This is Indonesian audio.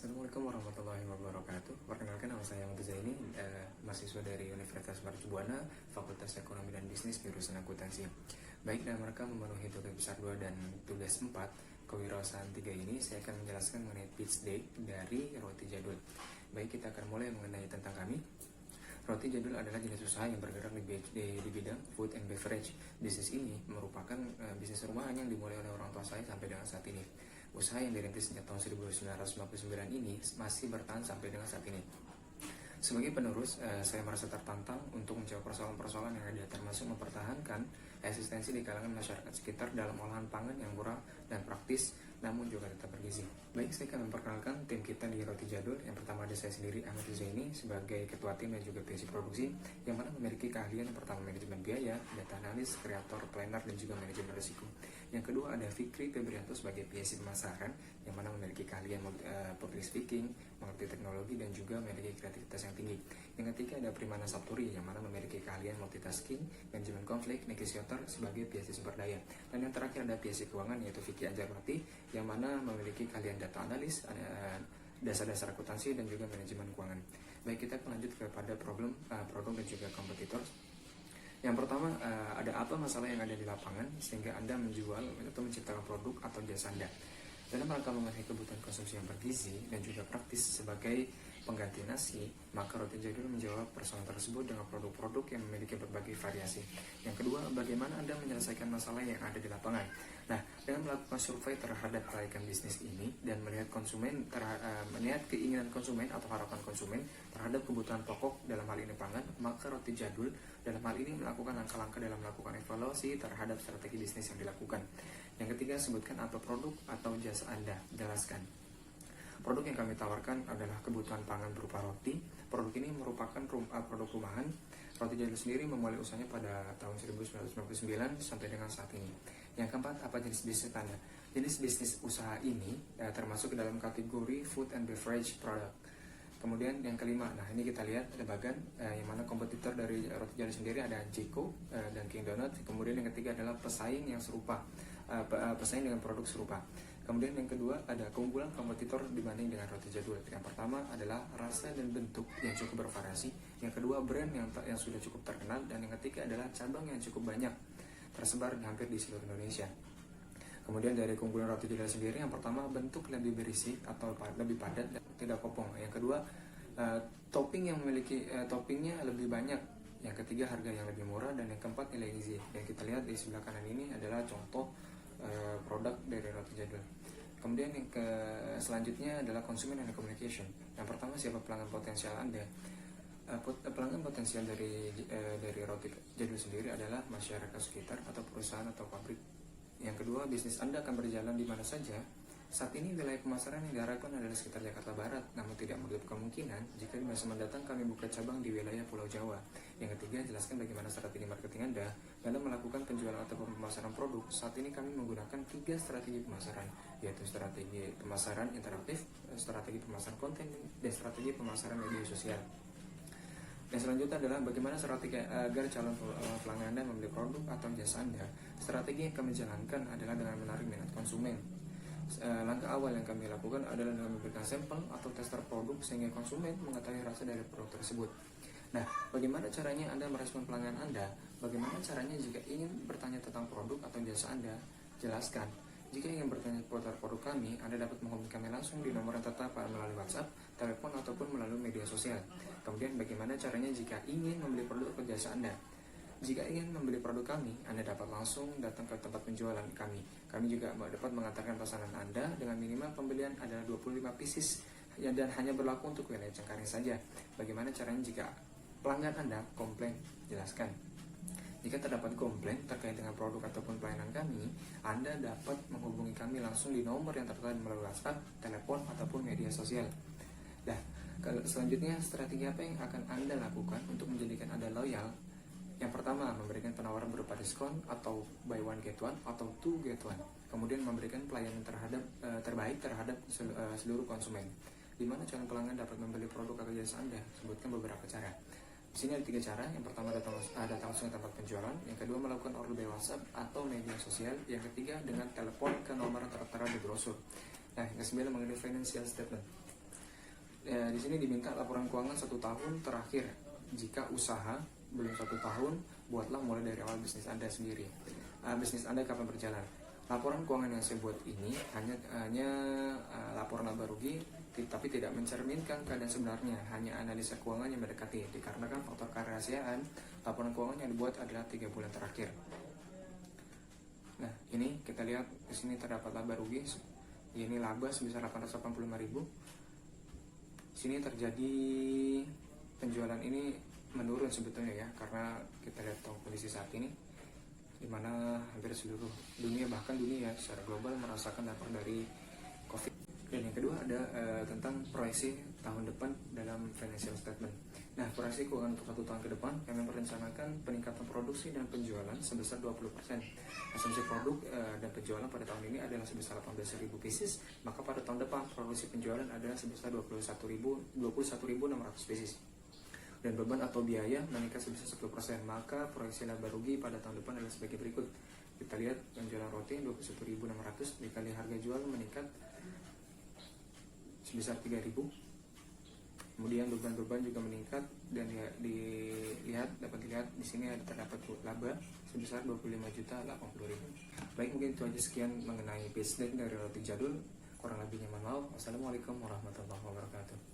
Assalamualaikum warahmatullahi wabarakatuh. Perkenalkan, nama saya Ahmad Zaini, mahasiswa dari Universitas Mercubuana, Fakultas Ekonomi dan Bisnis, jurusan Akuntansi. Baik, dalam rangka memenuhi tugas besar 2 dan tugas 4 kewirausahaan 3 ini, saya akan menjelaskan mengenai pitch deck dari Roti Jadul. Baik, kita akan mulai mengenai tentang kami. Roti Jadul adalah jenis usaha yang bergerak di bidang food and beverage. Bisnis ini merupakan bisnis rumahan yang dimulai oleh orang tua saya sampai dengan saat ini. Usaha yang dirintis sejak tahun 1959 ini masih bertahan sampai dengan saat ini. Sebagai penerus, saya merasa tertantang untuk menjawab persoalan-persoalan yang ada, termasuk mempertahankan eksistensi di kalangan masyarakat sekitar dalam olahan pangan yang murah dan praktis, namun juga tetap bergizi. Baik, saya akan memperkenalkan tim kita di Roti Jadul. Yang pertama ada saya sendiri, Ahmad Zaini, sebagai ketua tim dan juga PSI produksi, yang mana memiliki keahlian yang pertama manajemen biaya, data analis, kreator, planner, dan juga manajemen risiko. Yang kedua ada Fikri Febrianto sebagai PSI pemasaran, yang mana memiliki keahlian public speaking, mengerti teknologi, dan juga memiliki kreativitas yang tinggi. Yang ketiga ada Primana Sapturi, yang mana memiliki keahlian multitasking, manajemen konflik, negosiator sebagai PSI sumber daya. Dan yang terakhir ada PSI keuangan, yaitu Vicky Anjarwati, yang mana memiliki keahlian data analis, dasar-dasar akuntansi, dan juga manajemen keuangan. Baik, kita lanjut kepada produk dan juga kompetitor. Yang pertama, ada apa masalah yang ada di lapangan sehingga Anda menjual atau menciptakan produk atau jasa Anda. Dalam rangka memenuhi kebutuhan konsumsi yang bergizi dan juga praktis sebagai pengganti nasi, maka Roti Jadul menjawab persoalan tersebut dengan produk-produk yang memiliki berbagai variasi. Yang kedua, bagaimana Anda menyelesaikan masalah yang ada di lapangan. Nah, dengan melakukan survei terhadap kelayakan bisnis ini dan melihat melihat keinginan konsumen atau harapan konsumen terhadap kebutuhan pokok, dalam hal ini pangan, maka Roti Jadul dalam hal ini melakukan langkah-langkah dalam melakukan evaluasi terhadap strategi bisnis yang dilakukan. Yang ketiga, sebutkan apa produk atau jasa Anda. Jelaskan. Produk yang kami tawarkan adalah kebutuhan pangan berupa roti. Produk ini merupakan produk rumahan. Roti Jadul sendiri memulai usahanya pada tahun 1999 sampai dengan saat ini. Yang keempat, apa jenis bisnis Anda? Jenis bisnis usaha ini termasuk ke dalam kategori food and beverage product. Kemudian yang kelima, nah ini kita lihat ada bagan yang mana kompetitor dari Roti Jadul sendiri ada Jeko dan King Donut. Kemudian yang ketiga adalah pesaing yang serupa, pesaing dengan produk serupa. Kemudian yang kedua ada keunggulan kompetitor dibanding dengan Roti Jadul. Yang pertama adalah rasa dan bentuk yang cukup bervariasi. Yang kedua brand yang sudah cukup terkenal. Dan yang ketiga adalah cabang yang cukup banyak, tersebar hampir di seluruh Indonesia. Kemudian dari keunggulan Roti Jadul sendiri, yang pertama bentuk lebih berisi atau lebih padat dan tidak kopong. Yang kedua topping yang memiliki toppingnya lebih banyak. Yang ketiga harga yang lebih murah. Dan yang keempat nilai gizi. Yang kita lihat di sebelah kanan ini adalah contoh produk dari Roti Jadul. Kemudian yang selanjutnya adalah consumer and communication. Yang pertama, siapa pelanggan potensial Anda? Pelanggan potensial dari Roti Jadul sendiri adalah masyarakat sekitar atau perusahaan atau pabrik. Yang kedua, bisnis Anda akan berjalan di mana saja. Saat ini wilayah pemasaran yang diharapkan adalah sekitar Jakarta Barat, namun tidak menutup kemungkinan jika di masa mendatang kami buka cabang di wilayah Pulau Jawa. Yang ketiga, jelaskan bagaimana strategi marketing Anda dalam melakukan penjualan atau pemasaran produk. Saat ini kami menggunakan 3 strategi pemasaran, yaitu strategi pemasaran interaktif, strategi pemasaran konten, dan strategi pemasaran media sosial. Yang selanjutnya adalah bagaimana strategi agar calon pelanggan Anda membeli produk atau jasa Anda. Strategi yang kami jalankan adalah dengan menarik minat konsumen. Langkah awal yang kami lakukan adalah dengan memberikan sampel atau tester produk sehingga konsumen mengetahui rasa dari produk tersebut. Nah, bagaimana caranya Anda merespon pelanggan Anda? Bagaimana caranya jika ingin bertanya tentang produk atau jasa Anda? Jelaskan. Jika ingin bertanya seputar produk kami, Anda dapat menghubungi kami langsung di nomor yang tertera melalui WhatsApp, telepon, ataupun melalui media sosial. Kemudian bagaimana caranya jika ingin membeli produk atau jasa Anda? Jika ingin membeli produk kami, Anda dapat langsung datang ke tempat penjualan kami. Kami juga dapat mengantarkan pesanan Anda dengan minimal pembelian adalah 25 pieces dan hanya berlaku untuk wilayah Cengkareng saja. Bagaimana caranya jika pelanggan Anda komplain? Jelaskan. Jika terdapat komplain terkait dengan produk ataupun pelayanan kami, Anda dapat menghubungi kami langsung di nomor yang tertera melalui WhatsApp, telepon, ataupun media sosial. Nah, selanjutnya strategi apa yang akan Anda lakukan untuk menjadikan Anda loyal? Yang pertama, memberikan penawaran berupa diskon atau buy one get one atau two get one. Kemudian memberikan pelayanan terbaik terhadap seluruh konsumen. Di mana calon pelanggan dapat membeli produk atau jasa Anda? Sebutkan beberapa cara. Di sini ada 3 cara. Yang pertama, datang langsung ke tempat penjualan. Yang kedua, melakukan order by WhatsApp atau media sosial. Yang ketiga, dengan telepon ke nomor yang tertera di brosur. Nah, yang ke-9 mengenai financial statement. Di sini diminta laporan keuangan 1 tahun terakhir. Jika usaha belum 1 tahun, buatlah mulai dari awal bisnis Anda sendiri. Bisnis Anda kapan berjalan? Laporan keuangan yang saya buat ini hanya laporan laba rugi, tapi tidak mencerminkan keadaan sebenarnya, hanya analisa keuangan yang mendekati. Dikarenakan faktor kerahasiaan, laporan keuangan yang dibuat adalah 3 bulan terakhir. Nah, ini kita lihat di sini terdapat laba rugi. Ini laba sebesar 885.000. Sini terjadi penjualan ini menurun sebetulnya ya, karena kita lihat kondisi saat ini di mana hampir seluruh dunia, bahkan dunia secara global merasakan dampak dari COVID. Dan yang kedua ada tentang proyeksi tahun depan dalam financial statement. Nah, proyeksi keuangan untuk 1 tahun ke depan kami merencanakan peningkatan produksi dan penjualan sebesar 20%. Asumsi produk dan penjualan pada tahun ini adalah sebesar 18.000 pieces, maka pada tahun depan produksi penjualan adalah sebesar 21.600 pieces. Dan beban atau biaya meningkat sebesar 10%, maka proyeksi laba rugi pada tahun depan adalah sebagai berikut. Kita lihat penjualan roti 21.600 dikali harga jual meningkat sebesar 3.000. Kemudian beban-beban juga meningkat, dan dapat dilihat di sini ada terdapat laba sebesar 25.080.000. Baik, mungkin itu aja sekian mengenai business dari roti jadul. Kurang lebihnya mohon maaf. Wassalamualaikum warahmatullahi wabarakatuh.